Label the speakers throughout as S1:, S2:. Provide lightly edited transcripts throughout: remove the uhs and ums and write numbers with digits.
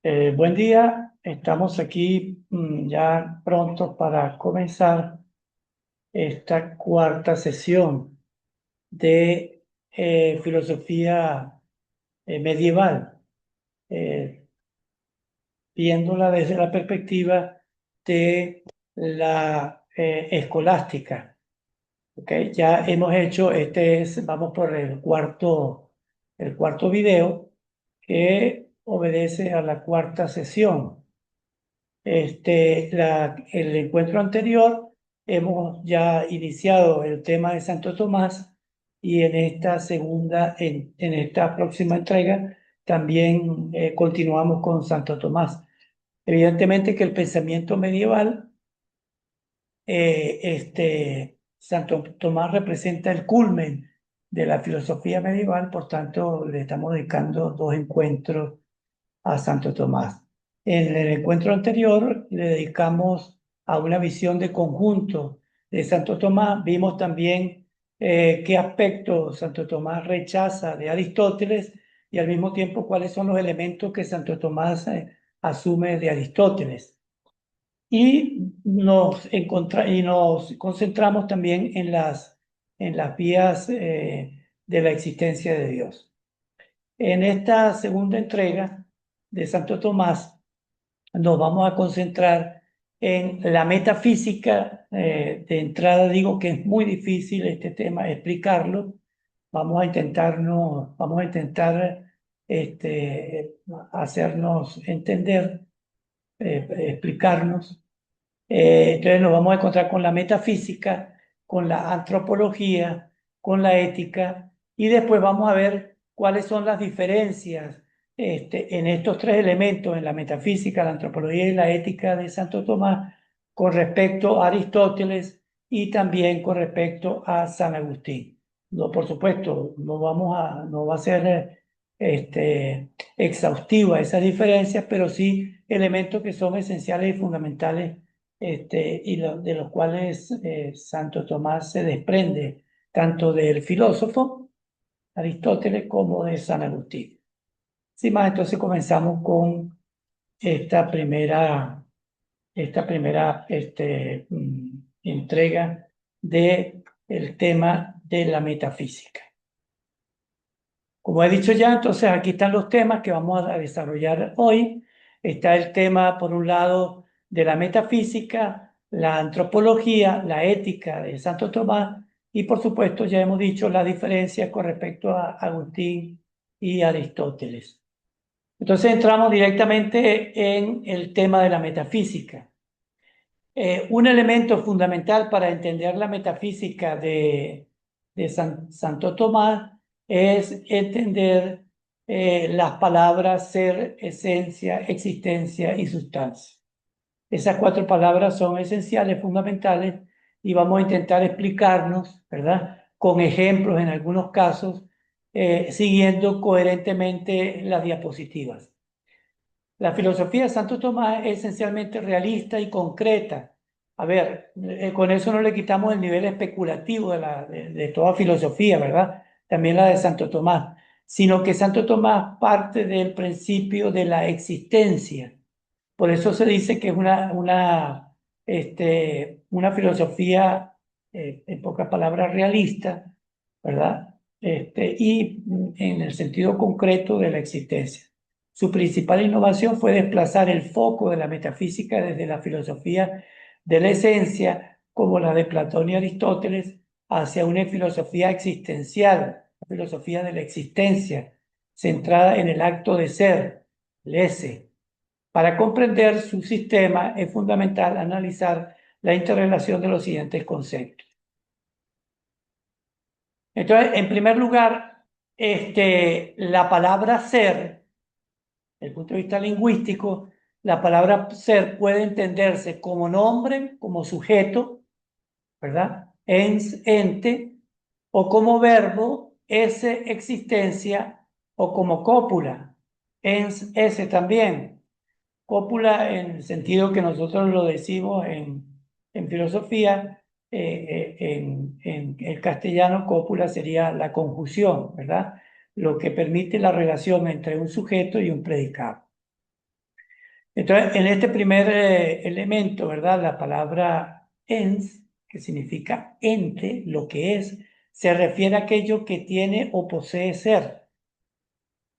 S1: Buen día, estamos aquí ya prontos para comenzar esta cuarta sesión de filosofía medieval, eh, viéndola desde la perspectiva de la escolástica. ¿Ok? Ya hemos hecho, vamos por el cuarto video que obedece a la cuarta sesión. El encuentro anterior hemos ya iniciado el tema de Santo Tomás y en esta próxima entrega también continuamos con Santo Tomás. Evidentemente que el pensamiento medieval, Santo Tomás representa el culmen de la filosofía medieval, por tanto le estamos dedicando dos encuentros a Santo Tomás. En el encuentro anterior le dedicamos a una visión de conjunto de Santo Tomás. Vimos también qué aspectos Santo Tomás rechaza de Aristóteles y al mismo tiempo cuáles son los elementos que Santo Tomás asume de Aristóteles. Y nos concentramos también en las vías de la existencia de Dios. En esta segunda entrega de Santo Tomás nos vamos a concentrar en la metafísica. De entrada digo que es muy difícil este tema explicarlo. Vamos a intentar este, hacernos entender, explicarnos. Entonces nos vamos a encontrar con la metafísica, con la antropología, con la ética y después vamos a ver cuáles son las diferencias en estos tres elementos, en la metafísica, la antropología y la ética de Santo Tomás, con respecto a Aristóteles y también con respecto a San Agustín. No, por supuesto, no va a ser exhaustiva esas diferencias, pero sí elementos que son esenciales y fundamentales, de los cuales Santo Tomás se desprende tanto del filósofo Aristóteles como de San Agustín. Sin más, entonces comenzamos con esta primera entrega del tema de la metafísica. Como he dicho ya, entonces aquí están los temas que vamos a desarrollar hoy. Está el tema, por un lado, de la metafísica, la antropología, la ética de Santo Tomás y, por supuesto, ya hemos dicho las diferencias con respecto a Agustín y Aristóteles. Entonces entramos directamente en el tema de la metafísica. Un elemento fundamental para entender la metafísica de Santo Tomás es entender las palabras ser, esencia, existencia y sustancia. Esas cuatro palabras son esenciales, fundamentales, y vamos a intentar explicarnos, ¿verdad? Con ejemplos en algunos casos, siguiendo coherentemente las diapositivas. La filosofía de Santo Tomás es esencialmente realista y concreta. A ver, con eso no le quitamos el nivel especulativo de toda filosofía, ¿verdad? También la de Santo Tomás, sino que Santo Tomás parte del principio de la existencia. Por eso se dice que es una filosofía, en pocas palabras, realista, ¿verdad? Y en el sentido concreto de la existencia. Su principal innovación fue desplazar el foco de la metafísica desde la filosofía de la esencia, como la de Platón y Aristóteles, hacia una filosofía existencial, la filosofía de la existencia, centrada en el acto de ser, el ese. Para comprender su sistema es fundamental analizar la interrelación de los siguientes conceptos. Entonces, en primer lugar, la palabra ser, desde el punto de vista lingüístico, la palabra ser puede entenderse como nombre, como sujeto, ¿verdad? Ens, ente, o como verbo, ese, existencia, o como cópula, ens, ese también. Cópula en el sentido que nosotros lo decimos en filosofía, en el castellano cópula sería la conjunción, ¿verdad? Lo que permite la relación entre un sujeto y un predicado. Entonces, en este primer elemento, ¿verdad? La palabra ens, que significa ente, lo que es, se refiere a aquello que tiene o posee ser.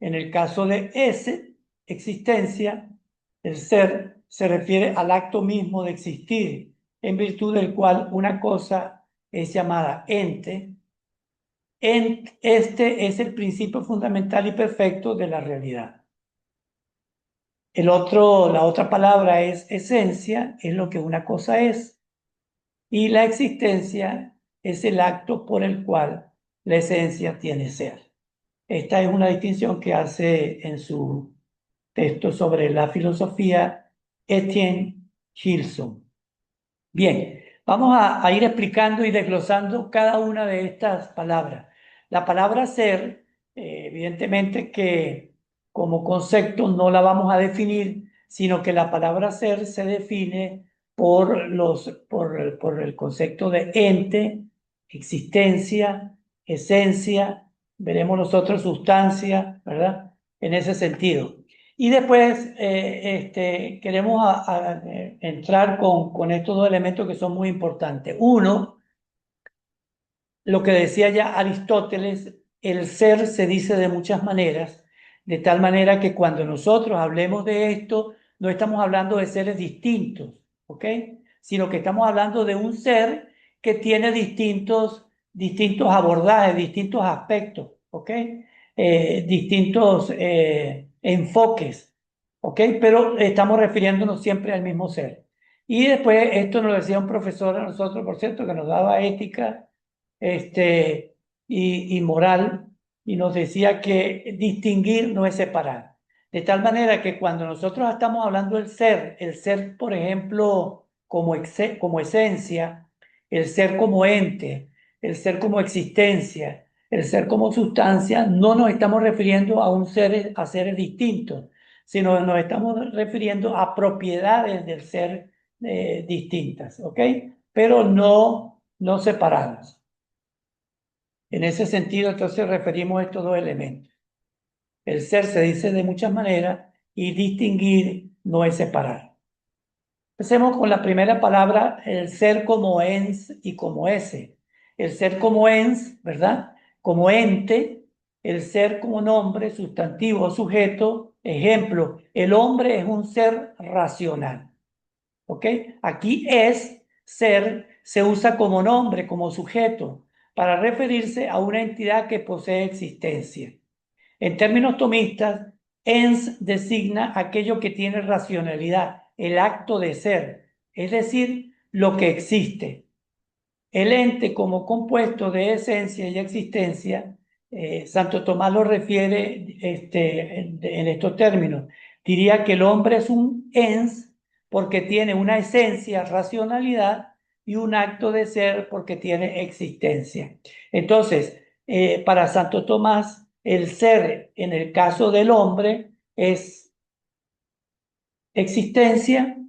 S1: En el caso de ese, existencia, el ser se refiere al acto mismo de existir, en virtud del cual una cosa es llamada ente. Este es el principio fundamental y perfecto de la realidad. La otra palabra es esencia, es lo que una cosa es, y la existencia es el acto por el cual la esencia tiene ser. Esta es una distinción que hace en su texto sobre la filosofía Etienne Gilson. Bien, vamos a ir explicando y desglosando cada una de estas palabras. La palabra ser, evidentemente que como concepto no la vamos a definir, sino que la palabra ser se define por el concepto de ente, existencia, esencia, veremos nosotros sustancia, ¿verdad? En ese sentido. Y después queremos entrar con estos dos elementos que son muy importantes. Uno, lo que decía ya Aristóteles, el ser se dice de muchas maneras, de tal manera que cuando nosotros hablemos de esto, no estamos hablando de seres distintos, ¿ok? Sino que estamos hablando de un ser que tiene distintos abordajes, distintos aspectos, ¿ok? Distintos enfoques, ¿ok? Pero estamos refiriéndonos siempre al mismo ser. Y después, esto nos lo decía un profesor a nosotros, por cierto, que nos daba ética y moral, y nos decía que distinguir no es separar. De tal manera que cuando nosotros estamos hablando del ser, el ser, por ejemplo, como esencia, el ser como ente, el ser como existencia, el ser como sustancia, no nos estamos refiriendo a seres distintos, sino nos estamos refiriendo a propiedades del ser distintas, ¿ok? Pero no separadas. En ese sentido, entonces referimos a estos dos elementos. El ser se dice de muchas maneras y distinguir no es separar. Empecemos con la primera palabra, el ser como ens y como ese. El ser como ens, ¿verdad? Como ente, el ser como nombre, sustantivo o sujeto. Ejemplo, el hombre es un ser racional. ¿Ok? Aquí es ser, se usa como nombre, como sujeto, para referirse a una entidad que posee existencia. En términos tomistas, ens designa aquello que tiene racionalidad, el acto de ser, es decir, lo que existe. El ente como compuesto de esencia y existencia, Santo Tomás lo refiere en estos términos. Diría que el hombre es un ens porque tiene una esencia, racionalidad, y un acto de ser porque tiene existencia. Entonces, para Santo Tomás, el ser en el caso del hombre es existencia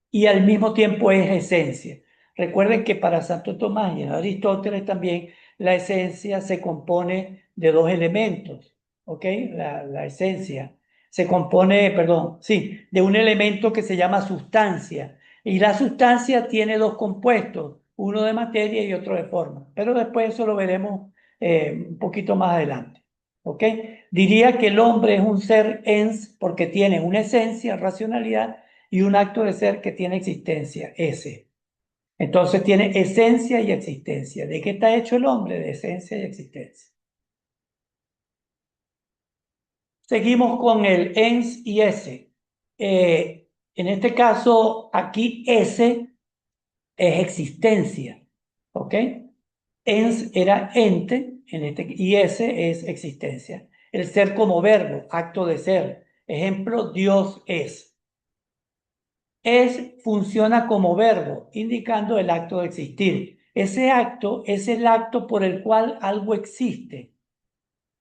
S1: y al mismo tiempo es esencia. Recuerden que para Santo Tomás y Aristóteles también la esencia se compone de dos elementos, ¿ok? La esencia se compone, perdón, sí, de un elemento que se llama sustancia. Y la sustancia tiene dos compuestos, uno de materia y otro de forma. Pero después eso lo veremos un poquito más adelante. ¿Ok? Diría que el hombre es un ser ens porque tiene una esencia, racionalidad, y un acto de ser que tiene existencia, ese. Entonces tiene esencia y existencia. ¿De qué está hecho el hombre? De esencia y existencia. Seguimos con el ens y ese. En este caso, aquí ese es existencia. ¿Ok? Ens era ente y ese es existencia. El ser como verbo, acto de ser. Ejemplo, Dios es. Es funciona como verbo, indicando el acto de existir. Ese acto es el acto por el cual algo existe.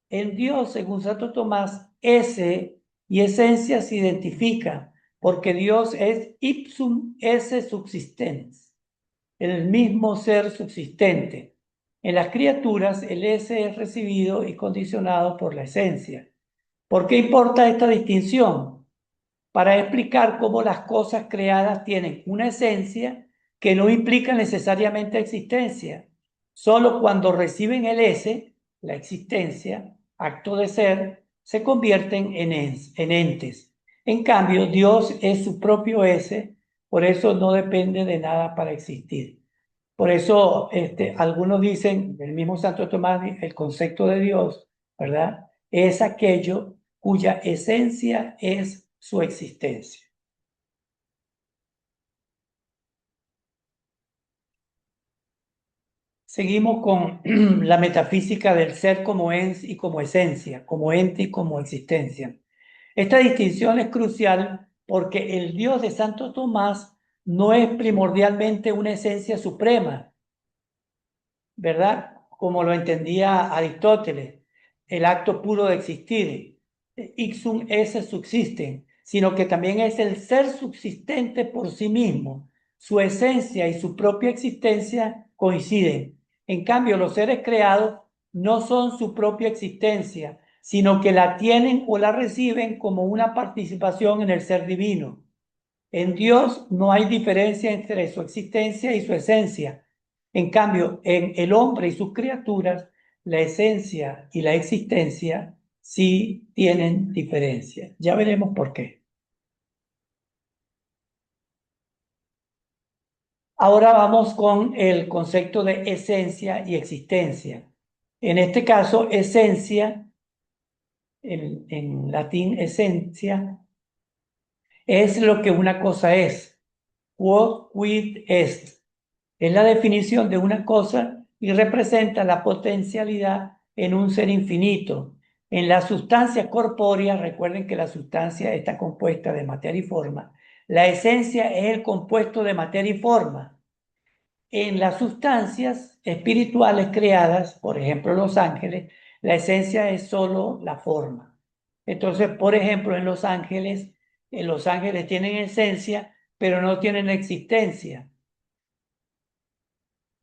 S1: En Dios, según Santo Tomás, ese y esencia se identifican, porque Dios es ipsum esse subsistens, el mismo ser subsistente. En las criaturas, el ese es recibido y condicionado por la esencia. ¿Por qué importa esta distinción? para explicar cómo las cosas creadas tienen una esencia que no implica necesariamente existencia. Solo cuando reciben el ese, la existencia, acto de ser, se convierten en entes. En cambio, Dios es su propio ese, por eso no depende de nada para existir. Por eso algunos dicen, el mismo Santo Tomás, el concepto de Dios, ¿verdad? Es aquello cuya esencia es su existencia. Seguimos con la metafísica del ser como ens y como esencia, como ente y como existencia. Esta distinción es crucial porque el Dios de Santo Tomás no es primordialmente una esencia suprema, ¿verdad? Como lo entendía Aristóteles, el acto puro de existir, ixum esse subsisten, sino que también es el ser subsistente por sí mismo. Su esencia y su propia existencia coinciden. En cambio, los seres creados no son su propia existencia, sino que la tienen o la reciben como una participación en el ser divino. En Dios no hay diferencia entre su existencia y su esencia. En cambio, en el hombre y sus criaturas, la esencia y la existencia sí tienen diferencia. Ya veremos por qué. Ahora vamos con el concepto de esencia y existencia. En este caso, esencia, en latín esencia, es lo que una cosa es. Quod quid est. Es la definición de una cosa y representa la potencialidad en un ser infinito. En la sustancia corpórea, recuerden que la sustancia está compuesta de materia y forma. La esencia es el compuesto de materia y forma. En las sustancias espirituales creadas, por ejemplo los ángeles, la esencia es solo la forma. Entonces, por ejemplo, en los ángeles tienen esencia, pero no tienen existencia.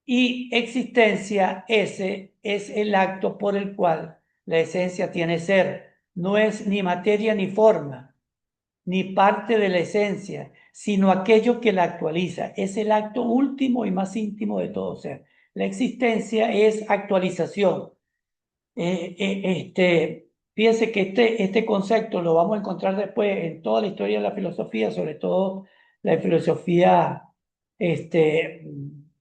S1: Y existencia, ese es el acto por el cual la esencia tiene ser. No es ni materia ni forma, ni parte de la esencia, sino aquello que la actualiza. Es el acto último y más íntimo de todo ser. La existencia es actualización. Fíjense que este concepto lo vamos a encontrar después en toda la historia de la filosofía, sobre todo la filosofía,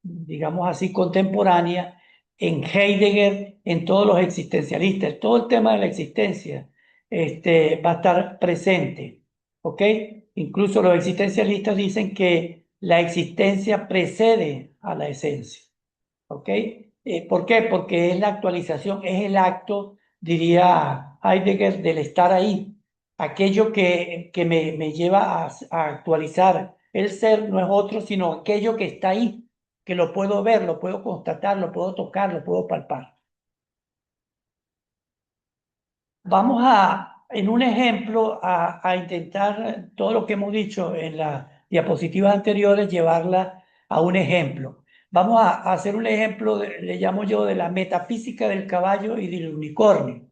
S1: digamos así, contemporánea, en Heidegger, en todos los existencialistas. Todo el tema de la existencia va a estar presente, ¿ok? Incluso los existencialistas dicen que la existencia precede a la esencia. ¿Ok? ¿Por qué? Porque es la actualización, es el acto, diría Heidegger, del estar ahí. Aquello que me lleva a actualizar. El ser no es otro, sino aquello que está ahí, que lo puedo ver, lo puedo constatar, lo puedo tocar, lo puedo palpar. Vamos en un ejemplo, a intentar todo lo que hemos dicho en las diapositivas anteriores, llevarla a un ejemplo. Vamos a hacer un ejemplo, le llamo yo, de la metafísica del caballo y del unicornio.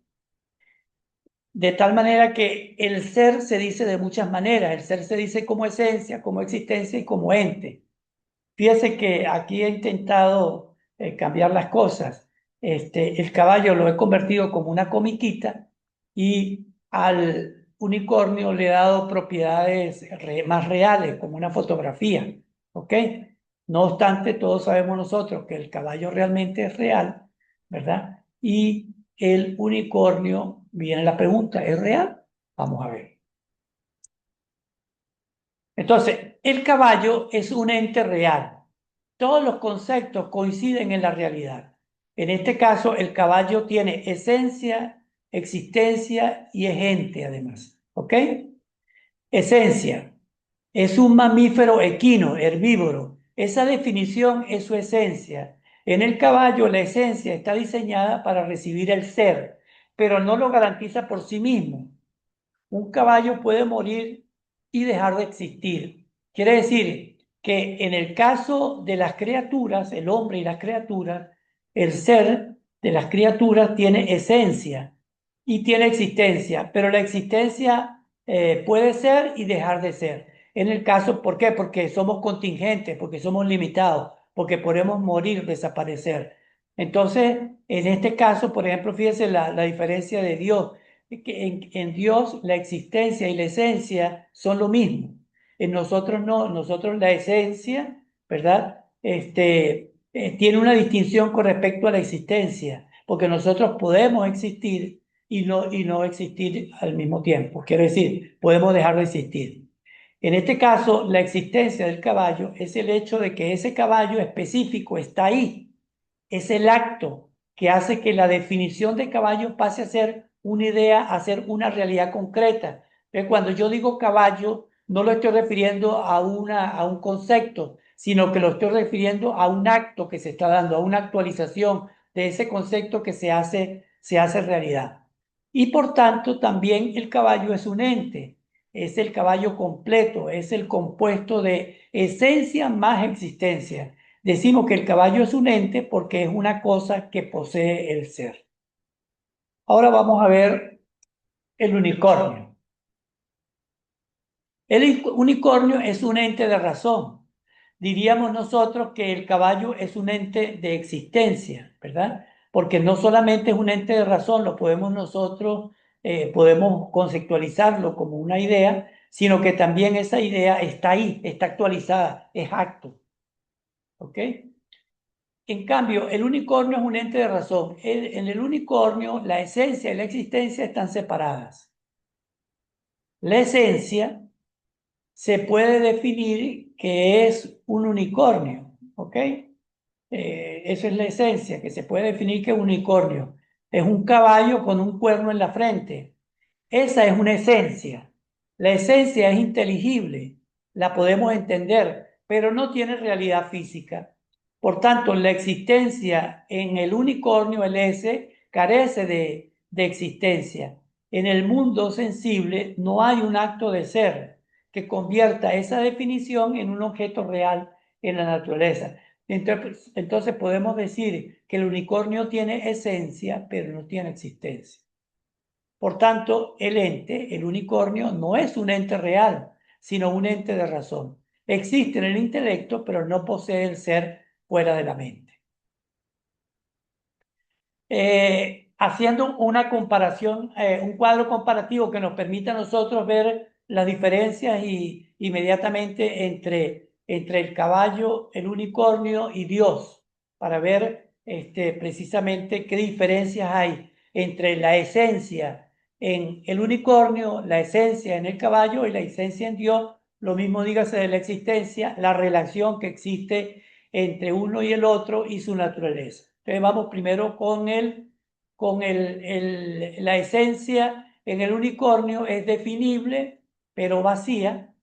S1: De tal manera que el ser se dice de muchas maneras. El ser se dice como esencia, como existencia y como ente. Fíjese que aquí he intentado cambiar las cosas. El caballo lo he convertido como una comiquita y al unicornio le he dado propiedades más reales, como una fotografía. ¿Ok? No obstante, todos sabemos nosotros que el caballo realmente es real, ¿verdad? Y el unicornio, viene la pregunta, ¿es real? Vamos a ver. Entonces, el caballo es un ente real. Todos los conceptos coinciden en la realidad. En este caso, el caballo tiene esencia, existencia y es ente además. ¿Ok? Esencia. Es un mamífero equino, herbívoro. Esa definición es su esencia. En el caballo, la esencia está diseñada para recibir el ser, pero no lo garantiza por sí mismo. Un caballo puede morir y dejar de existir. Quiere decir que en el caso de las criaturas, el hombre y las criaturas, el ser de las criaturas tiene esencia y tiene existencia, pero la existencia puede ser y dejar de ser. En el caso, ¿por qué? Porque somos contingentes, porque somos limitados, porque podemos morir, desaparecer. Entonces, en este caso, por ejemplo, fíjense la diferencia de Dios, que en Dios la existencia y la esencia son lo mismo. En nosotros no, nosotros la esencia, ¿verdad? Tiene una distinción con respecto a la existencia, porque nosotros podemos existir y no existir al mismo tiempo. Quiero decir, podemos dejar de existir. En este caso, la existencia del caballo es el hecho de que ese caballo específico está ahí. Es el acto que hace que la definición de caballo pase a ser una idea, a ser una realidad concreta. Entonces, cuando yo digo caballo, no lo estoy refiriendo a un concepto, sino que lo estoy refiriendo a un acto que se está dando, a una actualización de ese concepto que se hace realidad. Y por tanto, también el caballo es un ente, es el caballo completo, es el compuesto de esencia más existencia. Decimos que el caballo es un ente porque es una cosa que posee el ser. Ahora vamos a ver el unicornio. El unicornio es un ente de razón. Diríamos nosotros que el caballo es un ente de existencia, ¿verdad? Porque no solamente es un ente de razón, lo podemos nosotros, podemos conceptualizarlo como una idea, sino que también esa idea está ahí, está actualizada, es acto, ¿ok? En cambio, el unicornio es un ente de razón. En el unicornio, la esencia y la existencia están separadas. La esencia se puede definir que es un unicornio, ¿ok? Esa es la esencia, que se puede definir que es un unicornio. Es un caballo con un cuerno en la frente. Esa es una esencia. La esencia es inteligible, la podemos entender, pero no tiene realidad física. Por tanto, la existencia en el unicornio, el S, carece de existencia. En el mundo sensible no hay un acto de ser que convierta esa definición en un objeto real en la naturaleza. Entonces podemos decir que el unicornio tiene esencia, pero no tiene existencia. Por tanto, el ente, el unicornio, no es un ente real, sino un ente de razón. Existe en el intelecto, pero no posee el ser fuera de la mente. Haciendo una comparación, un cuadro comparativo que nos permita a nosotros ver las diferencias y inmediatamente entre el caballo, el unicornio y Dios, para ver precisamente qué diferencias hay entre la esencia en el unicornio, la esencia en el caballo y la esencia en Dios. Lo mismo dígase de la existencia, la relación que existe entre uno y el otro y su naturaleza. Entonces vamos primero con la esencia. En el unicornio es definible, pero vacía.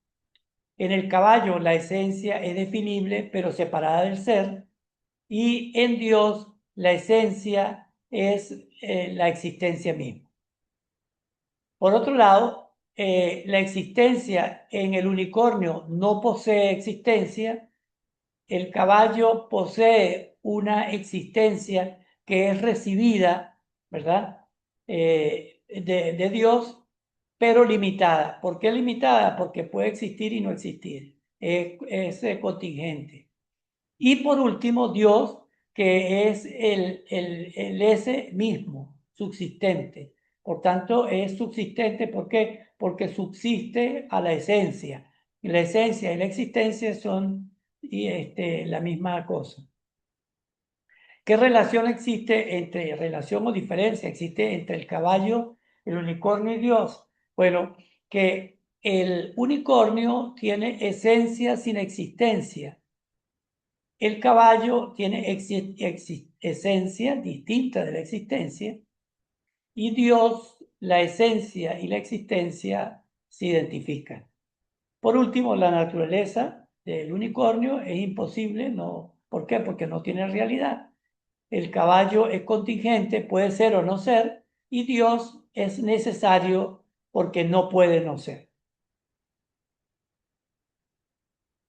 S1: En el caballo la esencia es definible, pero separada del ser. Y en Dios la esencia es la existencia misma. Por otro lado, la existencia en el unicornio no posee existencia. El caballo posee una existencia que es recibida, ¿verdad? De Dios, pero limitada. ¿Por qué limitada? Porque puede existir y no existir. Es contingente. Y por último, Dios, que es el ese mismo, subsistente. Por tanto, es subsistente, ¿por qué? Porque subsiste a la esencia. Y la esencia y la existencia son la misma cosa. ¿Qué relación existe relación o diferencia existe entre el caballo, el unicornio y Dios? Bueno, que el unicornio tiene esencia sin existencia. El caballo tiene esencia distinta de la existencia y Dios, la esencia y la existencia se identifican. Por último, la naturaleza del unicornio es imposible, no, ¿por qué? Porque no tiene realidad. El caballo es contingente, puede ser o no ser, y Dios es necesario porque no puede no ser.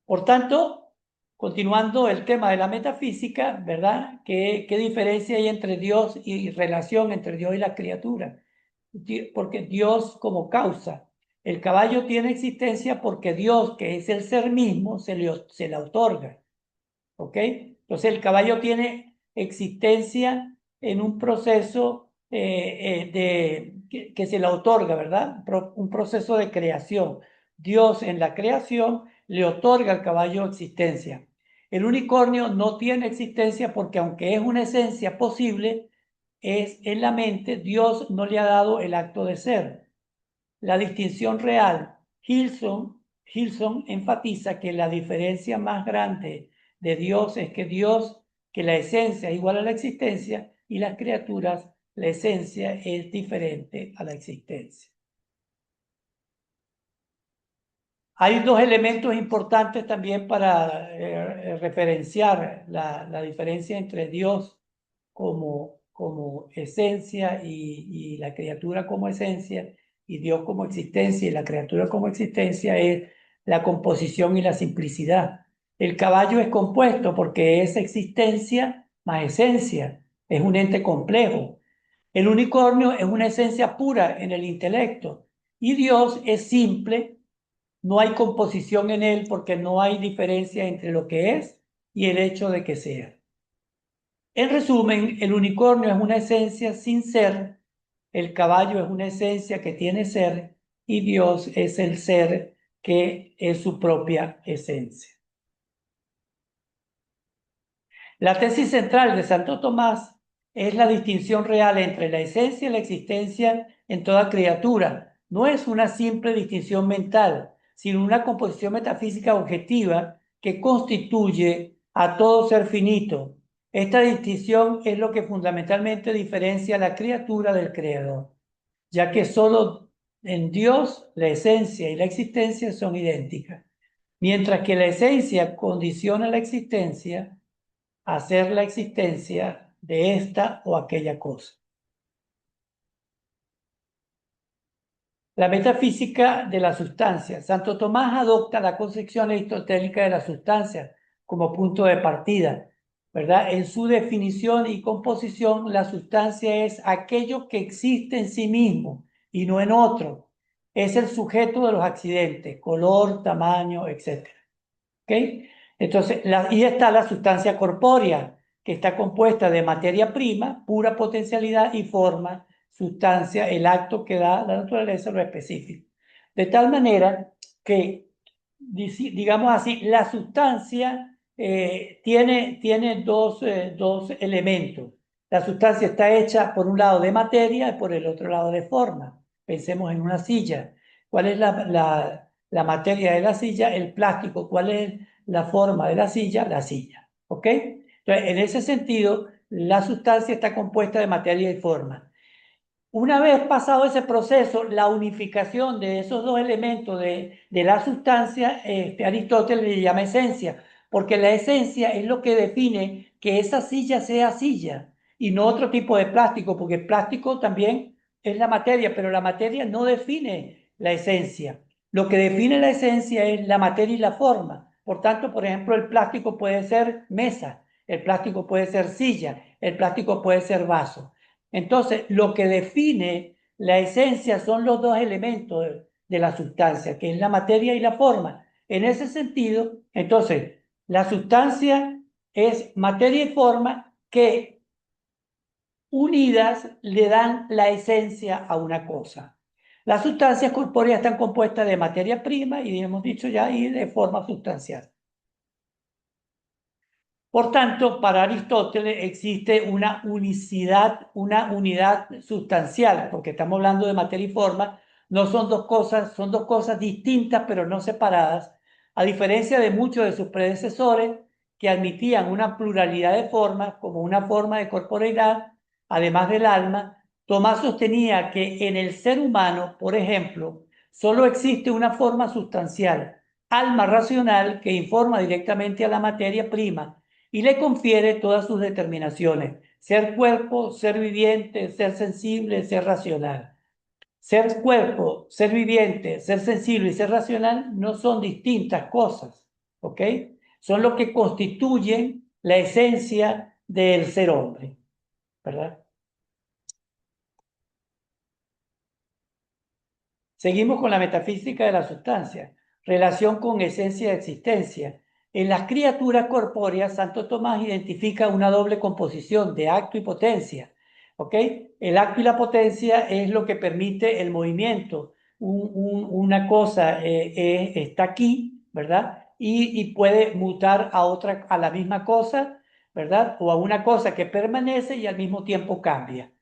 S1: Por tanto, continuando el tema de la metafísica, ¿verdad? ¿Qué diferencia hay entre Dios y relación entre Dios y la criatura? Porque Dios como causa. El caballo tiene existencia porque Dios, que es el ser mismo, se le otorga. ¿Ok? Entonces el caballo tiene existencia en un proceso que se le otorga, ¿verdad? Un proceso de creación. Dios en la creación le otorga al caballo existencia. El unicornio no tiene existencia porque aunque es una esencia posible, es en la mente, Dios no le ha dado el acto de ser. La distinción real, Hilson enfatiza que la diferencia más grande de Dios es que la esencia es igual a la existencia y las criaturas, la esencia es diferente a la existencia. Hay dos elementos importantes también para referenciar la diferencia entre Dios como esencia y la criatura como esencia, y Dios como existencia y la criatura como existencia, es la composición y la simplicidad. El caballo es compuesto porque es existencia más esencia, es un ente complejo. El unicornio es una esencia pura en el intelecto y Dios es simple, no hay composición en él porque no hay diferencia entre lo que es y el hecho de que sea. En resumen, el unicornio es una esencia sin ser, el caballo es una esencia que tiene ser y Dios es el ser que es su propia esencia. La tesis central de Santo Tomás es la distinción real entre la esencia y la existencia en toda criatura. No es una simple distinción mental, sino una composición metafísica objetiva que constituye a todo ser finito. Esta distinción es lo que fundamentalmente diferencia a la criatura del creador, ya que solo en Dios la esencia y la existencia son idénticas, mientras que la esencia condiciona la existencia, hacer la existencia de esta o aquella cosa. La metafísica de la sustancia. Santo Tomás adopta la concepción aristotélica de la sustancia como punto de partida, ¿verdad? En su definición y composición, la sustancia es aquello que existe en sí mismo y no en otro. Es el sujeto de los accidentes, color, tamaño, etc. ¿Ok? Entonces, y está la sustancia corpórea, que está compuesta de materia prima, pura potencialidad y forma, sustancia, el acto que da la naturaleza, lo específico. De tal manera que, digamos así, la sustancia tiene dos elementos. La sustancia está hecha por un lado de materia y por el otro lado de forma. Pensemos en una silla. ¿Cuál es la materia de la silla? El plástico. ¿Cuál es la forma de la silla? La silla. ¿Ok? Entonces, en ese sentido, la sustancia está compuesta de materia y forma. Una vez pasado ese proceso, la unificación de esos dos elementos de la sustancia, Aristóteles le llama esencia, porque la esencia es lo que define que esa silla sea silla y no otro tipo de plástico, porque el plástico también es la materia, pero la materia no define la esencia. Lo que define la esencia es la materia y la forma. Por tanto, por ejemplo, el plástico puede ser mesa, el plástico puede ser silla, el plástico puede ser vaso. Entonces, lo que define la esencia son los dos elementos de la sustancia, que es la materia y la forma. En ese sentido, entonces, la sustancia es materia y forma que unidas le dan la esencia a una cosa. Las sustancias corpóreas están compuestas de materia prima y hemos dicho ya, y de forma sustancial. Por tanto, para Aristóteles existe una unicidad, una unidad sustancial, porque estamos hablando de materia y forma, no son dos cosas distintas pero no separadas, a diferencia de muchos de sus predecesores que admitían una pluralidad de formas como una forma de corporeidad, además del alma. Tomás sostenía que en el ser humano, por ejemplo, solo existe una forma sustancial, alma racional, que informa directamente a la materia prima y le confiere todas sus determinaciones: ser cuerpo, ser viviente, ser sensible, ser racional. Ser cuerpo, ser viviente, ser sensible y ser racional no son distintas cosas, ¿ok? Son lo que constituyen la esencia del ser hombre, ¿verdad? Seguimos con la metafísica de la sustancia. Relación con esencia de existencia. En las criaturas corpóreas, Santo Tomás identifica una doble composición de acto y potencia. ¿Ok? El acto y la potencia es lo que permite el movimiento. Una cosa está aquí, ¿verdad? Y puede mutar a otra, a la misma cosa, ¿verdad? O a una cosa que permanece y al mismo tiempo cambia.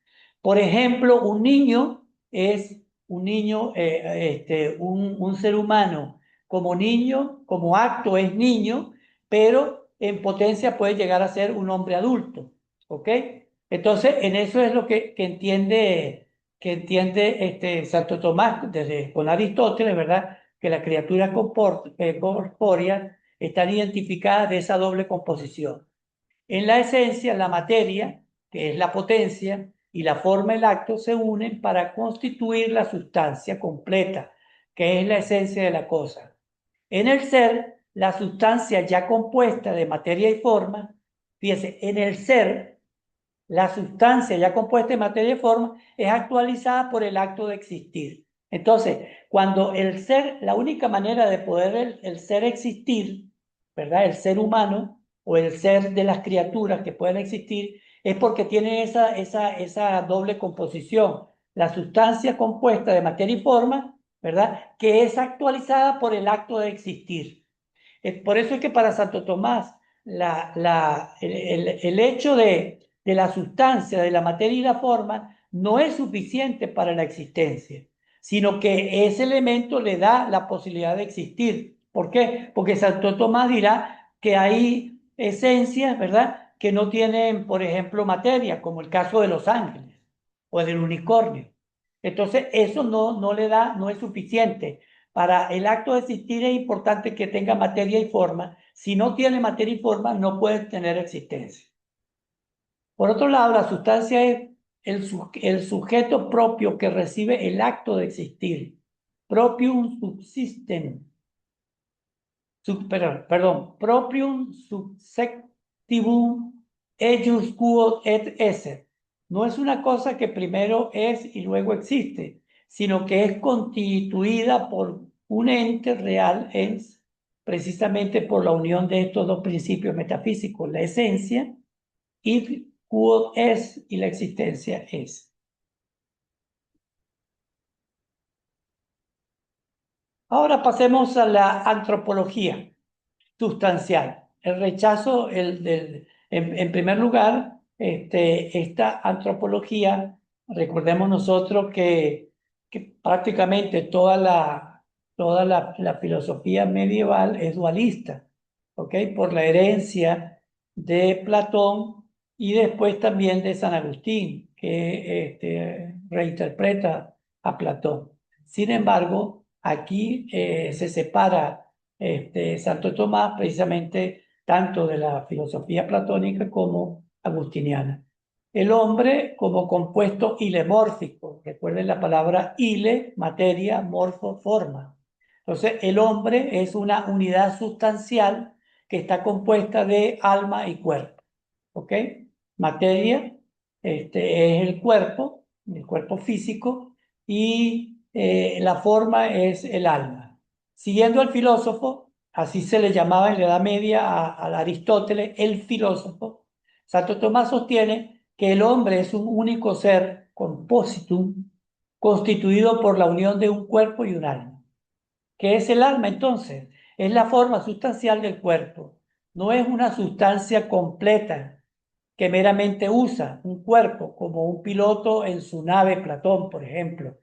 S1: Por ejemplo, un niño es un niño, un ser humano como niño, como acto es niño, pero en potencia puede llegar a ser un hombre adulto, ¿ok? Entonces, en eso es lo que entiende Santo Tomás desde, con Aristóteles, ¿verdad? Que las criaturas corpóreas están identificadas de esa doble composición. En la esencia, la materia, que es la potencia, y la forma, el acto, se unen para constituir la sustancia completa, que es la esencia de la cosa. En el ser, la sustancia ya compuesta de materia y forma, fíjese, en el ser, la sustancia ya compuesta de materia y forma es actualizada por el acto de existir. Entonces, cuando el ser, la única manera de poder el ser existir, ¿verdad? El ser humano o el ser de las criaturas que pueden existir, es porque tiene esa doble composición. La sustancia compuesta de materia y forma, ¿verdad? Que es actualizada por el acto de existir. Por eso es que para Santo Tomás el hecho de la sustancia, de la materia y la forma, no es suficiente para la existencia, sino que ese elemento le da la posibilidad de existir. ¿Por qué? Porque Santo Tomás dirá que hay esencias, ¿verdad?, que no tienen, por ejemplo, materia, como el caso de los ángeles o del unicornio. Entonces, eso no le da, no es suficiente. Para el acto de existir es importante que tenga materia y forma. Si no tiene materia y forma, no puede tener existencia. Por otro lado, la sustancia es el sujeto propio que recibe el acto de existir. Proprium subsistem. Proprium subsectivum ejus quod et esse. No es una cosa que primero es y luego existe, sino que es constituida por un ente real, es precisamente por la unión de estos dos principios metafísicos, la esencia y quod es y la existencia es. Ahora pasemos a la antropología sustancial. El rechazo, en primer lugar, esta antropología, recordemos nosotros que prácticamente toda la filosofía medieval es dualista, ¿ok? Por la herencia de Platón y después también de San Agustín, que reinterpreta a Platón. Sin embargo, aquí se separa Santo Tomás precisamente tanto de la filosofía platónica como agustiniana. El hombre como compuesto ilemórfico, recuerden la palabra ile, materia, morfo, forma. Entonces, el hombre es una unidad sustancial que está compuesta de alma y cuerpo. ¿Ok? Materia es el cuerpo físico, y la forma es el alma. Siguiendo al filósofo, así se le llamaba en la Edad Media a Aristóteles, el filósofo, Santo Tomás sostiene que el hombre es un único ser compositum constituido por la unión de un cuerpo y un alma. ¿Qué es el alma entonces? Es la forma sustancial del cuerpo. No es una sustancia completa que meramente usa un cuerpo, como un piloto en su nave Platón, por ejemplo,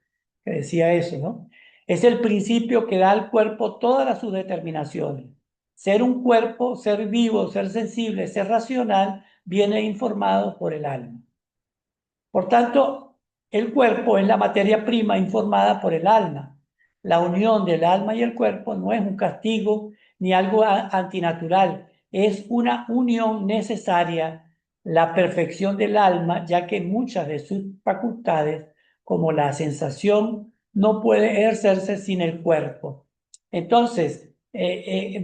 S1: que decía eso, ¿no? Es el principio que da al cuerpo todas sus determinaciones. Ser un cuerpo, ser vivo, ser sensible, ser racional, viene informado por el alma. Por tanto, el cuerpo es la materia prima informada por el alma. La unión del alma y el cuerpo no es un castigo ni algo antinatural, es una unión necesaria, la perfección del alma, ya que muchas de sus facultades, como la sensación, no puede ejercerse sin el cuerpo. Entonces,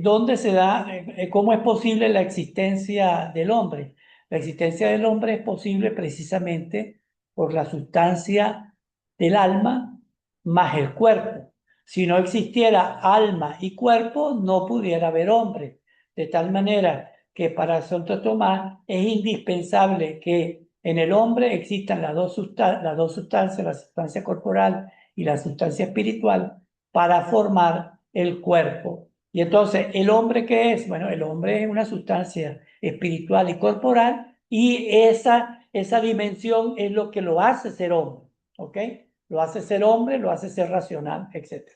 S1: ¿dónde se da, cómo es posible la existencia del hombre? La existencia del hombre es posible precisamente por la sustancia del alma más el cuerpo. Si no existiera alma y cuerpo, no pudiera haber hombre. De tal manera que para Santo Tomás es indispensable que en el hombre existan las dos sustancias, la sustancia corporal y la sustancia espiritual, para formar el cuerpo. Y entonces, ¿el hombre qué es? Bueno, el hombre es una sustancia espiritual y corporal, y esa dimensión es lo que lo hace ser hombre, ¿ok? Lo hace ser hombre, lo hace ser racional, etc.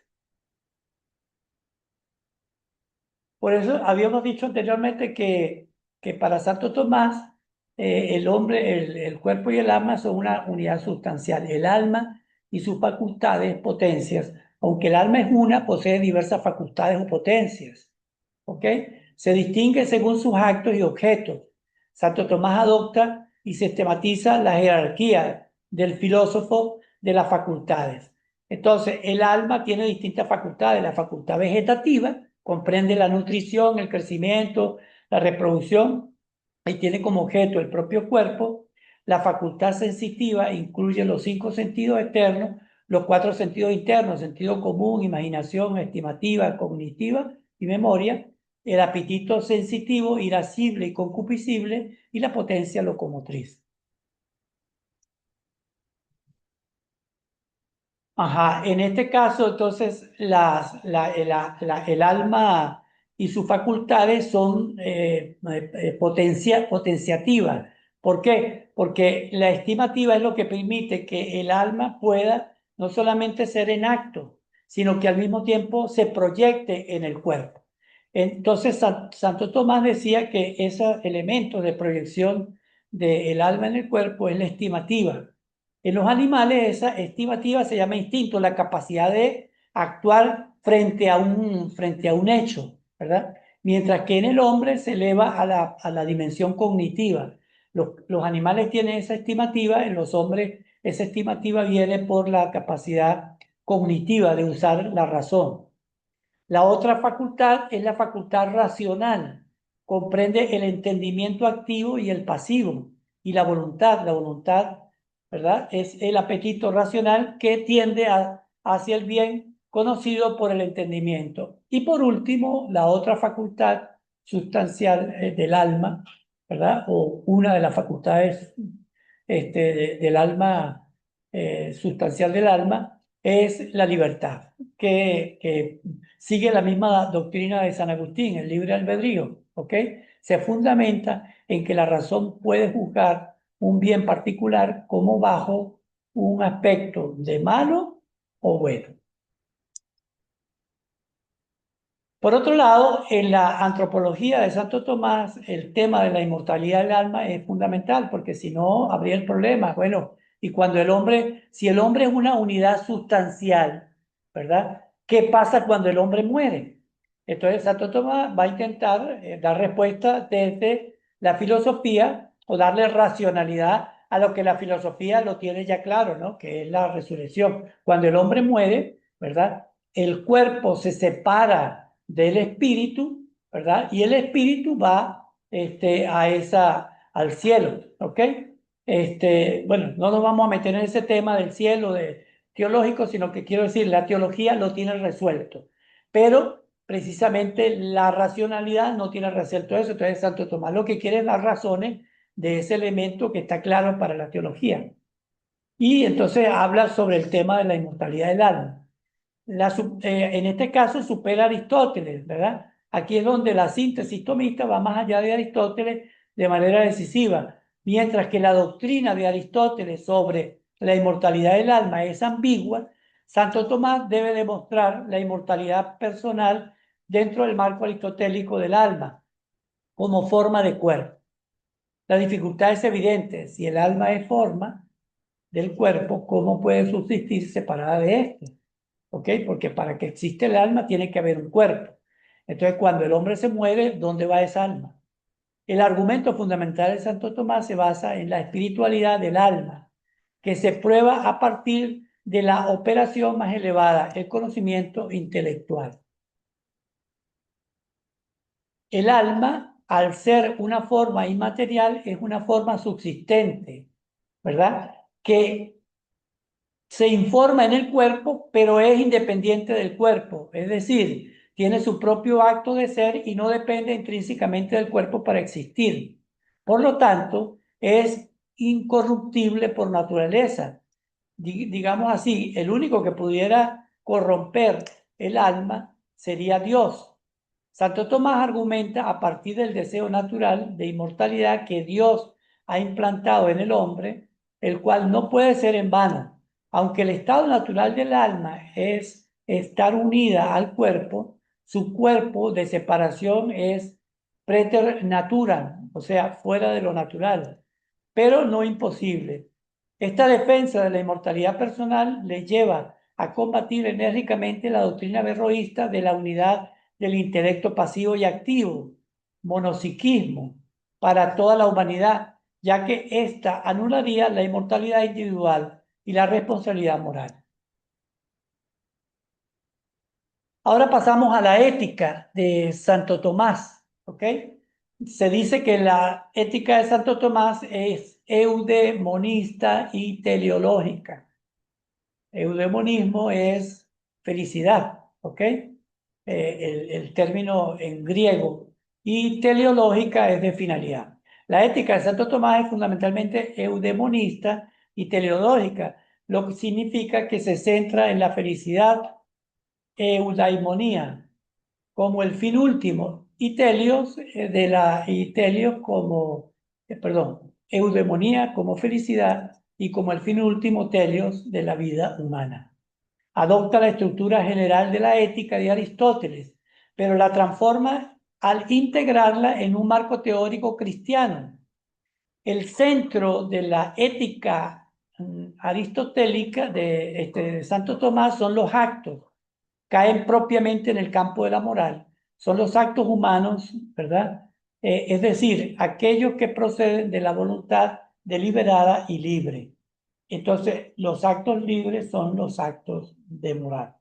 S1: Por eso habíamos dicho anteriormente que para Santo Tomás el hombre, el cuerpo y el alma son una unidad sustancial. El alma y sus facultades, potencias, aunque el alma es una, posee diversas facultades o potencias. ¿Ok? Se distingue según sus actos y objetos. Santo Tomás adopta y sistematiza la jerarquía del filósofo de las facultades. Entonces, el alma tiene distintas facultades. La facultad vegetativa comprende la nutrición, el crecimiento, la reproducción, y tiene como objeto el propio cuerpo. La facultad sensitiva incluye los 5 sentidos externos, los 4 sentidos internos: sentido común, imaginación, estimativa, cognitiva y memoria, el apetito sensitivo, irascible y concupiscible, y la potencia locomotriz. Ajá, en este caso, entonces, el alma y sus facultades son potenciativas. ¿Por qué? Porque la estimativa es lo que permite que el alma pueda no solamente ser en acto, sino que al mismo tiempo se proyecte en el cuerpo. Entonces, Santo Tomás decía que ese elemento de proyección del alma en el cuerpo es la estimativa. En los animales esa estimativa se llama instinto, la capacidad de actuar frente a un hecho, ¿verdad? Mientras que en el hombre se eleva a la dimensión cognitiva. Los animales tienen esa estimativa, en los hombres esa estimativa viene por la capacidad cognitiva de usar la razón. La otra facultad es la facultad racional. Comprende el entendimiento activo y el pasivo, y la voluntad. La voluntad, ¿verdad? Es el apetito racional que tiende hacia el bien, conocido por el entendimiento. Y por último, la otra facultad sustancial del alma, ¿verdad? O una de las facultades del alma, sustancial del alma, es la libertad, que sigue la misma doctrina de San Agustín, el libre albedrío, ¿ok? Se fundamenta en que la razón puede juzgar un bien particular como bajo un aspecto de malo o bueno. Por otro lado, en la antropología de Santo Tomás, el tema de la inmortalidad del alma es fundamental, porque si no, habría el problema. Bueno, y cuando si el hombre es una unidad sustancial, ¿verdad? ¿Qué pasa cuando el hombre muere? Entonces, Santo Tomás va a intentar dar respuesta desde la filosofía, o darle racionalidad a lo que la filosofía lo tiene ya claro, ¿no? Que es la resurrección. Cuando el hombre muere, ¿verdad? El cuerpo se separa del espíritu, ¿verdad? Y el espíritu va al cielo, ¿ok? Bueno, no nos vamos a meter en ese tema del cielo teológico, sino que quiero decir, la teología lo tiene resuelto, pero precisamente la racionalidad no tiene resuelto eso. Entonces, Santo Tomás lo que quiere es las razones de ese elemento que está claro para la teología. Y entonces habla sobre el tema de la inmortalidad del alma. En este caso supera a Aristóteles, ¿verdad? Aquí es donde la síntesis tomista va más allá de Aristóteles de manera decisiva, mientras que la doctrina de Aristóteles sobre la inmortalidad del alma es ambigua. Santo Tomás debe demostrar la inmortalidad personal dentro del marco aristotélico del alma como forma de cuerpo. La dificultad es evidente: si el alma es forma del cuerpo, ¿cómo puede subsistir separada de este? ¿Ok? Porque para que exista el alma tiene que haber un cuerpo. Entonces, cuando el hombre se muere, ¿dónde va esa alma? El argumento fundamental de Santo Tomás se basa en la espiritualidad del alma, que se prueba a partir de la operación más elevada, el conocimiento intelectual. El alma, al ser una forma inmaterial, es una forma subsistente, ¿verdad? Que se informa en el cuerpo, pero es independiente del cuerpo, es decir, tiene su propio acto de ser y no depende intrínsecamente del cuerpo para existir. Por lo tanto, es incorruptible por naturaleza. Digamos así, el único que pudiera corromper el alma sería Dios. Santo Tomás argumenta a partir del deseo natural de inmortalidad que Dios ha implantado en el hombre, el cual no puede ser en vano. Aunque el estado natural del alma es estar unida al cuerpo, su cuerpo de separación es preter natura, o sea, fuera de lo natural, pero no imposible. Esta defensa de la inmortalidad personal le lleva a combatir enérgicamente la doctrina berroísta de la unidad del intelecto pasivo y activo, monopsiquismo, para toda la humanidad, ya que ésta anularía la inmortalidad individual y la responsabilidad moral. Ahora pasamos a la ética de Santo Tomás, ¿ok? Se dice que la ética de Santo Tomás es eudemonista y teleológica. Eudemonismo es felicidad, ¿ok? El término en griego. Y teleológica es de finalidad. La ética de Santo Tomás es fundamentalmente eudemonista y teleológica, lo que significa que se centra en la felicidad, eudaimonía, como el fin último, y telios y telios como, eudemonía como felicidad y como el fin último, telios de la vida humana. Adopta la estructura general de la ética de Aristóteles, pero la transforma al integrarla en un marco teórico cristiano. El centro de la ética aristotélica de Santo Tomás son los actos, caen propiamente en el campo de la moral, son los actos humanos, ¿verdad? Es decir, aquellos que proceden de la voluntad deliberada y libre. Entonces, los actos libres son los actos de moral.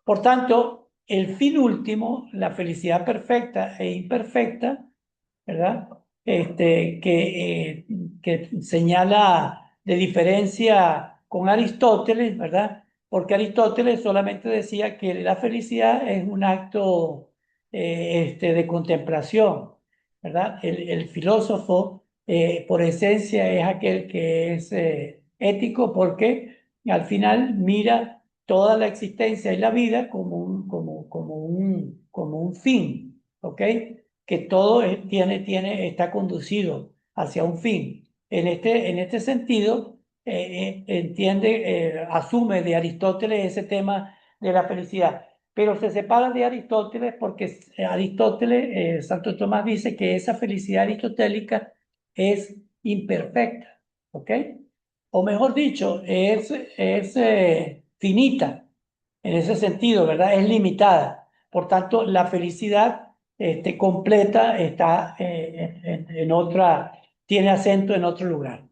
S1: Por tanto, el fin último, la felicidad perfecta e imperfecta, ¿verdad? Que señala de diferencia con Aristóteles, ¿verdad? Porque Aristóteles solamente decía que la felicidad es un acto de contemplación, ¿verdad? El filósofo, por esencia, es aquel que es ético porque al final mira toda la existencia y la vida como un fin, ¿ok? Que todo está conducido hacia un fin. En este sentido, asume de Aristóteles ese tema de la felicidad, pero se separa de Aristóteles porque Santo Tomás dice que esa felicidad aristotélica es imperfecta, ¿ok? O mejor dicho, es finita en ese sentido, ¿verdad? Es limitada. Por tanto, la felicidad completa está en otra, tiene acento en otro lugar.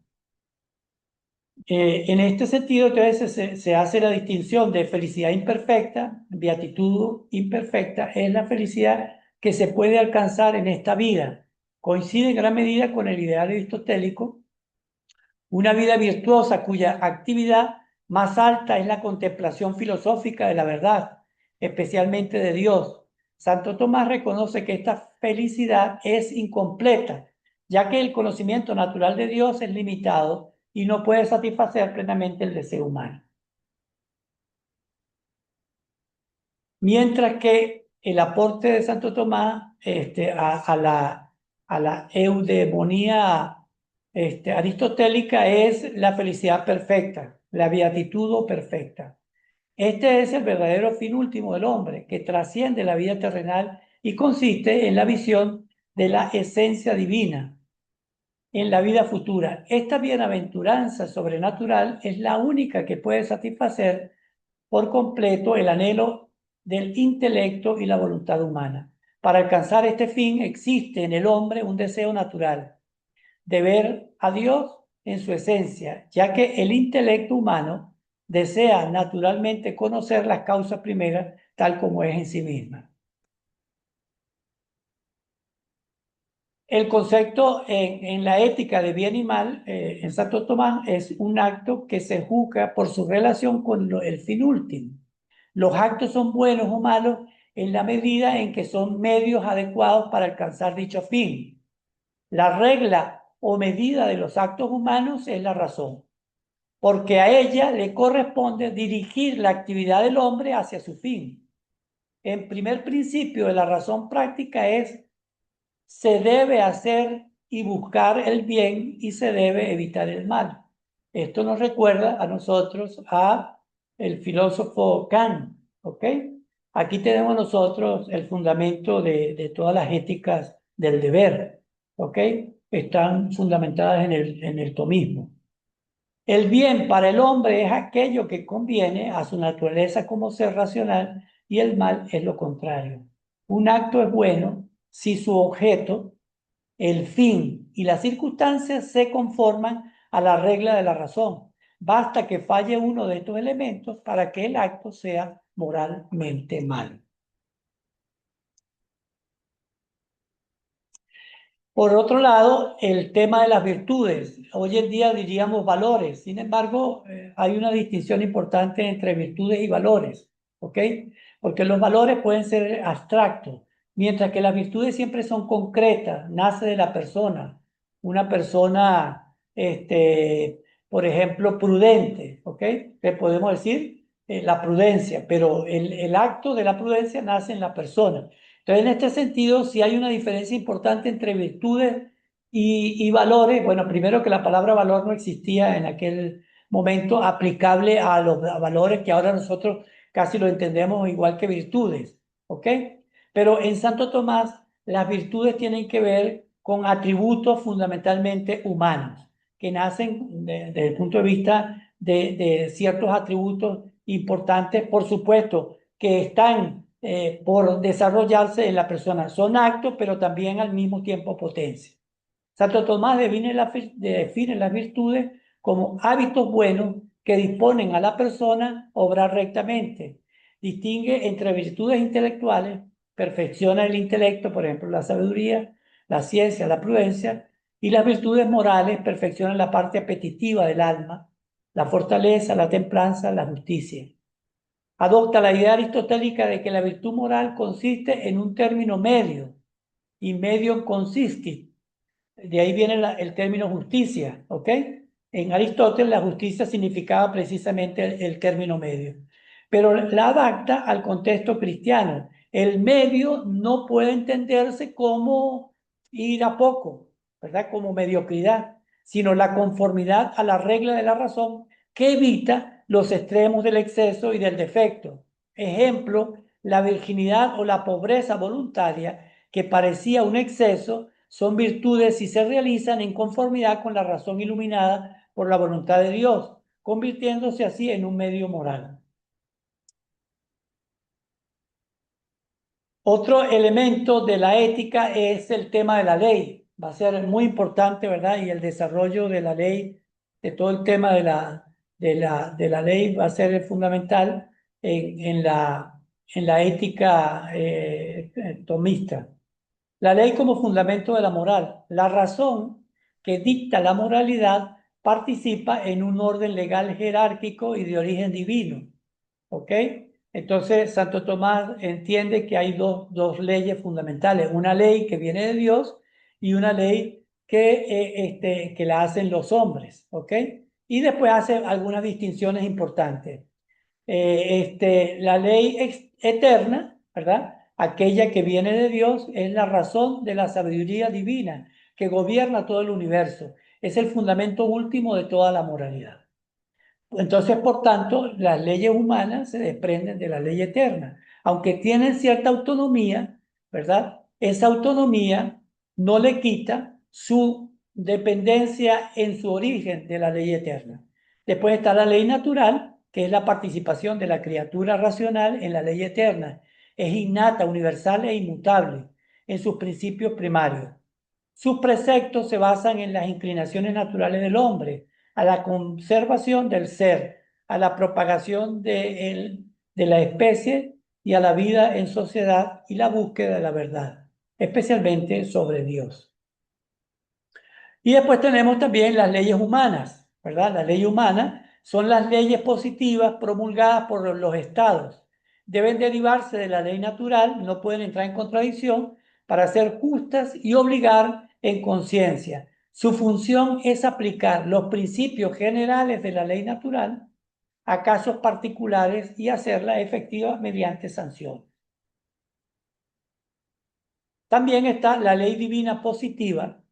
S1: En este sentido, entonces, se hace la distinción de felicidad imperfecta, beatitud imperfecta, es la felicidad que se puede alcanzar en esta vida. Coincide en gran medida con el ideal aristotélico, una vida virtuosa cuya actividad más alta es la contemplación filosófica de la verdad, especialmente de Dios. Santo Tomás reconoce que esta felicidad es incompleta, ya que el conocimiento natural de Dios es limitado y no puede satisfacer plenamente el deseo humano. Mientras que el aporte de Santo Tomás a la eudemonía aristotélica es la felicidad perfecta, la beatitud perfecta. Este es el verdadero fin último del hombre, que trasciende la vida terrenal y consiste en la visión de la esencia divina en la vida futura. Esta bienaventuranza sobrenatural es la única que puede satisfacer por completo el anhelo del intelecto y la voluntad humana. Para alcanzar este fin existe en el hombre un deseo natural de ver a Dios en su esencia, ya que el intelecto humano desea naturalmente conocer las causas primeras tal como es en sí misma. El concepto en la ética de bien y mal, en Santo Tomás, es un acto que se juzga por su relación con el fin último. Los actos son buenos o malos en la medida en que son medios adecuados para alcanzar dicho fin. La regla o medida de los actos humanos es la razón, porque a ella le corresponde dirigir la actividad del hombre hacia su fin. En primer principio de la razón práctica es: se debe hacer y buscar el bien y se debe evitar el mal. Esto nos recuerda a nosotros a el filósofo Kant, ¿ok? Aquí tenemos nosotros el fundamento de todas las éticas del deber, ¿ok? Están fundamentadas en el tomismo. El bien para el hombre es aquello que conviene a su naturaleza como ser racional y el mal es lo contrario. Un acto es bueno si su objeto, el fin y las circunstancias se conforman a la regla de la razón. Basta que falle uno de estos elementos para que el acto sea moralmente malo. Por otro lado, el tema de las virtudes. Hoy en día diríamos valores. Sin embargo, hay una distinción importante entre virtudes y valores, ¿ok? Porque los valores pueden ser abstractos, mientras que las virtudes siempre son concretas, nace de la persona. Una persona, por ejemplo, prudente, ¿ok? Le podemos decir la prudencia, pero el acto de la prudencia nace en la persona. Entonces, en este sentido, si hay una diferencia importante entre virtudes y valores. Bueno, primero que la palabra valor no existía en aquel momento aplicable a los valores que ahora nosotros casi lo entendemos igual que virtudes, ¿ok? Pero en Santo Tomás, las virtudes tienen que ver con atributos fundamentalmente humanos, que nacen desde el punto de vista de ciertos atributos importantes, por supuesto, que están por desarrollarse en la persona. Son actos, pero también al mismo tiempo potencia. Santo Tomás define las virtudes como hábitos buenos que disponen a la persona a obrar rectamente. Distingue entre virtudes intelectuales, perfecciona el intelecto, por ejemplo, la sabiduría, la ciencia, la prudencia, y las virtudes morales perfeccionan la parte apetitiva del alma, la fortaleza, la templanza, la justicia. Adopta la idea aristotélica de que la virtud moral consiste en un término medio, y medium consistit. De ahí viene el término justicia, ¿ok? En Aristóteles la justicia significaba precisamente el término medio, pero la adapta al contexto cristiano. El medio no puede entenderse como ir a poco, ¿verdad? Como mediocridad, sino la conformidad a la regla de la razón que evita los extremos del exceso y del defecto. Ejemplo, la virginidad o la pobreza voluntaria, que parecía un exceso, son virtudes si se realizan en conformidad con la razón iluminada por la voluntad de Dios, convirtiéndose así en un medio moral. Otro elemento de la ética es el tema de la ley. Va a ser muy importante, ¿verdad? Y el desarrollo de la ley, de todo el tema de la ley va a ser fundamental en la ética tomista. La ley como fundamento de la moral. La razón que dicta la moralidad participa en un orden legal jerárquico y de origen divino. ¿Ok? Entonces, Santo Tomás entiende que hay dos leyes fundamentales. Una ley que viene de Dios y una ley que la hacen los hombres. ¿Ok? Y después hace algunas distinciones importantes. La ley eterna, ¿verdad? Aquella que viene de Dios es la razón de la sabiduría divina que gobierna todo el universo. Es el fundamento último de toda la moralidad. Entonces, por tanto, las leyes humanas se desprenden de la ley eterna. Aunque tienen cierta autonomía, ¿verdad? Esa autonomía no le quita su dependencia en su origen de la ley eterna. Después está la ley natural, que es la participación de la criatura racional en la ley eterna. Es innata, universal e inmutable en sus principios primarios. Sus preceptos se basan en las inclinaciones naturales del hombre, a la conservación del ser, a la propagación de la especie y a la vida en sociedad y la búsqueda de la verdad, especialmente sobre Dios. Y después tenemos también las leyes humanas, ¿verdad? Las leyes humanas son las leyes positivas promulgadas por los estados. Deben derivarse de la ley natural, no pueden entrar en contradicción para ser justas y obligar en conciencia. Su función es aplicar los principios generales de la ley natural a casos particulares y hacerla efectiva mediante sanción. También está la ley divina positiva,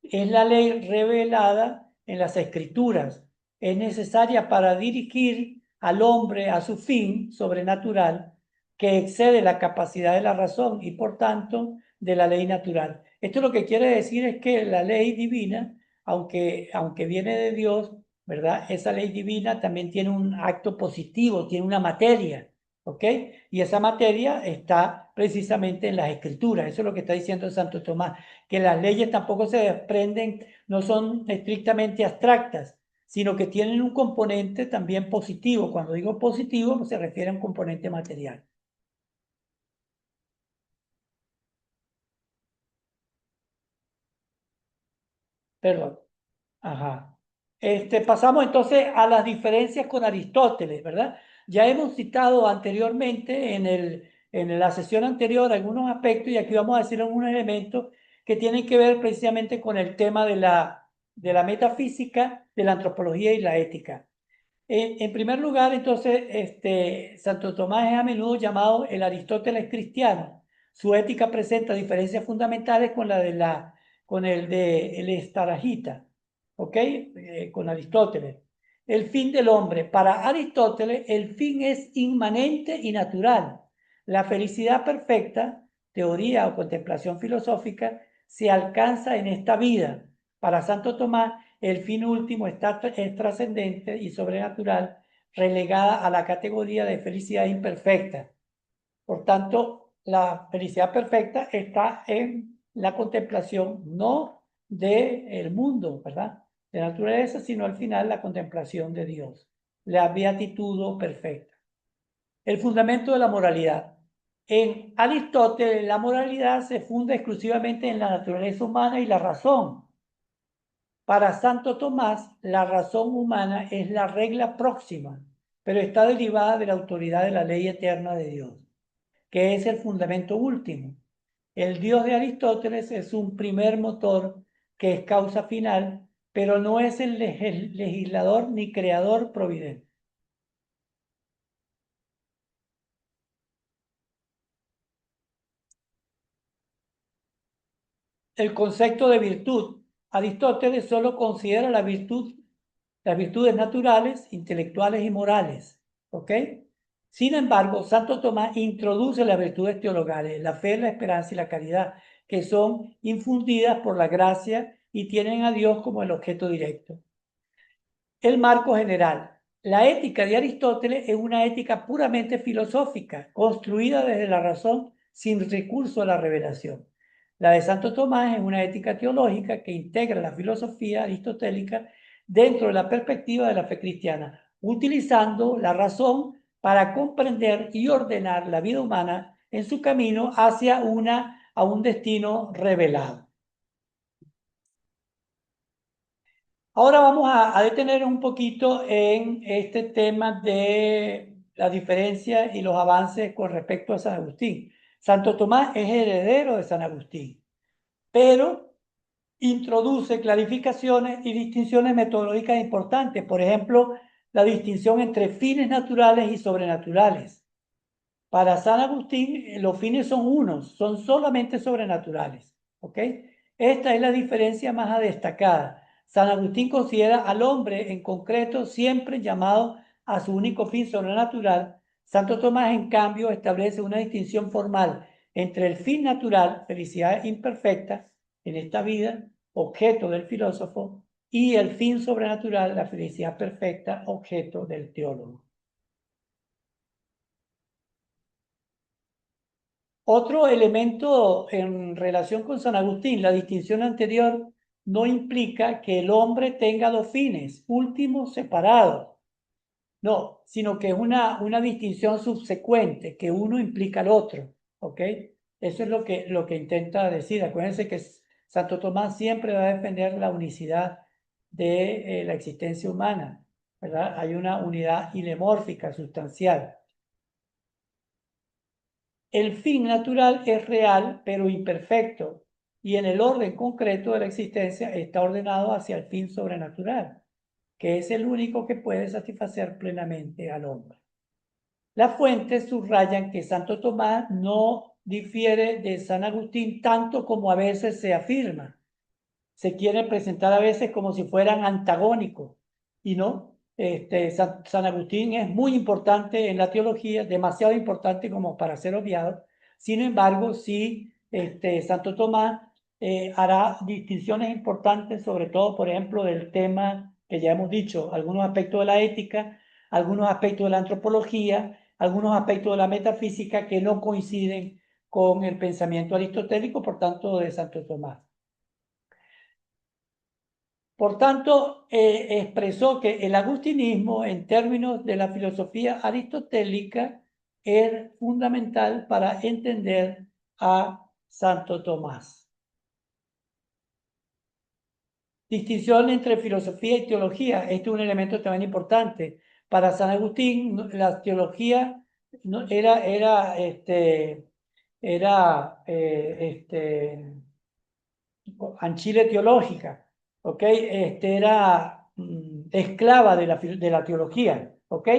S1: es la ley revelada en las Escrituras. Es necesaria para dirigir al hombre a su fin sobrenatural que excede la capacidad de la razón y por tanto de la ley natural. Esto lo que quiere decir es que la ley divina, aunque viene de Dios, ¿verdad? Esa ley divina también tiene un acto positivo, tiene una materia, ¿ok? Y esa materia está precisamente en las Escrituras. Eso es lo que está diciendo Santo Tomás, que las leyes tampoco se desprenden, no son estrictamente abstractas, sino que tienen un componente también positivo. Cuando digo positivo, se refiere a un componente material. Perdón. Ajá. Pasamos entonces a las diferencias con Aristóteles, ¿verdad? Ya hemos citado anteriormente en la sesión anterior algunos aspectos y aquí vamos a decir algunos elementos que tienen que ver precisamente con el tema de la metafísica, de la antropología y la ética. En primer lugar, entonces, Santo Tomás es a menudo llamado el Aristóteles cristiano. Su ética presenta diferencias fundamentales con el de el Estaragita, ¿ok? Con Aristóteles. El fin del hombre. Para Aristóteles, el fin es inmanente y natural. La felicidad perfecta, teoría o contemplación filosófica, se alcanza en esta vida. Para Santo Tomás, el fin último es trascendente y sobrenatural, relegada a la categoría de felicidad imperfecta. Por tanto, la felicidad perfecta está en la contemplación, no del mundo, ¿verdad? De la naturaleza, sino al final la contemplación de Dios, la beatitud perfecta. El fundamento de la moralidad. En Aristóteles, la moralidad se funda exclusivamente en la naturaleza humana y la razón. Para Santo Tomás, la razón humana es la regla próxima, pero está derivada de la autoridad de la ley eterna de Dios, que es el fundamento último. El Dios de Aristóteles es un primer motor que es causa final, pero no es el legislador ni creador providente. El concepto de virtud. Aristóteles solo considera las virtudes naturales, intelectuales y morales. ¿Ok? Sin embargo, Santo Tomás introduce las virtudes teologales, la fe, la esperanza y la caridad, que son infundidas por la gracia y tienen a Dios como el objeto directo. El marco general. La ética de Aristóteles es una ética puramente filosófica, construida desde la razón sin recurso a la revelación. La de Santo Tomás es una ética teológica que integra la filosofía aristotélica dentro de la perspectiva de la fe cristiana, utilizando la razón para comprender y ordenar la vida humana en su camino hacia a un destino revelado. Ahora vamos a detener un poquito en este tema de la diferencia y los avances con respecto a San Agustín. Santo Tomás es heredero de San Agustín, pero introduce clarificaciones y distinciones metodológicas importantes. Por ejemplo, la distinción entre fines naturales y sobrenaturales. Para San Agustín, los fines son unos, son solamente sobrenaturales. ¿Ok? Esta es la diferencia más a destacar. San Agustín considera al hombre en concreto siempre llamado a su único fin sobrenatural. Santo Tomás, en cambio, establece una distinción formal entre el fin natural, felicidad imperfecta en esta vida, objeto del filósofo, y el fin sobrenatural, la felicidad perfecta, objeto del teólogo. Otro elemento en relación con San Agustín, la distinción anterior no implica que el hombre tenga dos fines, últimos separados. No, sino que es una distinción subsecuente, que uno implica al otro. ¿Ok? Eso es lo que intenta decir. Acuérdense que Santo Tomás siempre va a defender la unicidad de la existencia humana, ¿verdad? Hay una unidad ilemórfica, sustancial. El fin natural es real, pero imperfecto, y en el orden concreto de la existencia está ordenado hacia el fin sobrenatural, que es el único que puede satisfacer plenamente al hombre. Las fuentes subrayan que Santo Tomás no difiere de San Agustín tanto como a veces se afirma. Se quieren presentar a veces como si fueran antagónicos, y no. San Agustín es muy importante en la teología, demasiado importante como para ser obviado. Sin embargo, sí, Santo Tomás hará distinciones importantes, sobre todo, por ejemplo, del tema que ya hemos dicho, algunos aspectos de la ética, algunos aspectos de la antropología, algunos aspectos de la metafísica que no coinciden con el pensamiento aristotélico, por tanto, de Santo Tomás. Por tanto, expresó que el agustinismo, en términos de la filosofía aristotélica, es fundamental para entender a Santo Tomás. Distinción entre filosofía y teología. Este es un elemento también importante. Para San Agustín, la teología era Anchile teológica, ¿ok? Era esclava de la teología, ¿ok?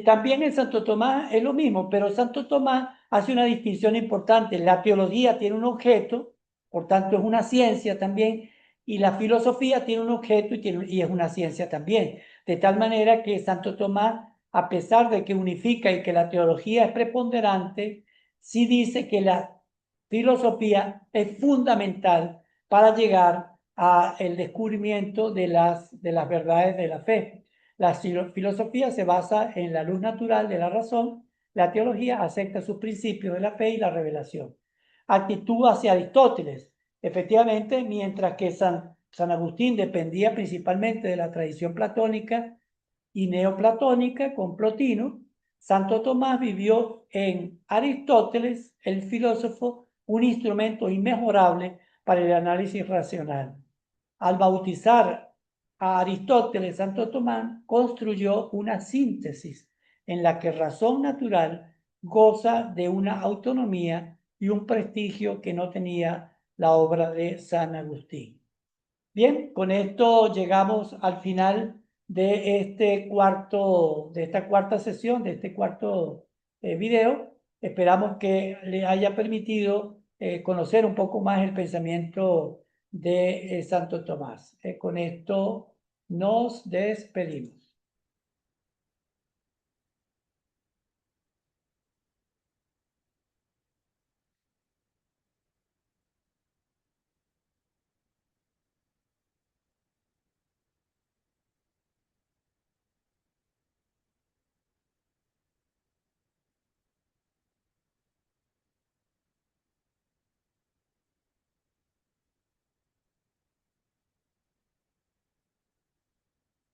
S1: También en Santo Tomás es lo mismo, pero Santo Tomás hace una distinción importante. La teología tiene un objeto, por tanto es una ciencia también, y la filosofía tiene un objeto y es una ciencia también. De tal manera que Santo Tomás, a pesar de que unifica y que la teología es preponderante, sí dice que la filosofía es fundamental para llegar al descubrimiento de las verdades de la fe. La filosofía se basa en la luz natural de la razón, la teología acepta sus principios de la fe y la revelación. Actitud hacia Aristóteles. Efectivamente, mientras que San Agustín dependía principalmente de la tradición platónica y neoplatónica con Plotino, Santo Tomás vivió en Aristóteles, el filósofo, un instrumento inmejorable para el análisis racional. Al bautizar a Aristóteles, Santo Tomás construyó una síntesis en la que razón natural goza de una autonomía y un prestigio que no tenía la obra de San Agustín. Bien, con esto llegamos al final de esta cuarta sesión, de este cuarto video. Esperamos que le haya permitido conocer un poco más el pensamiento de Santo Tomás. Con esto nos despedimos.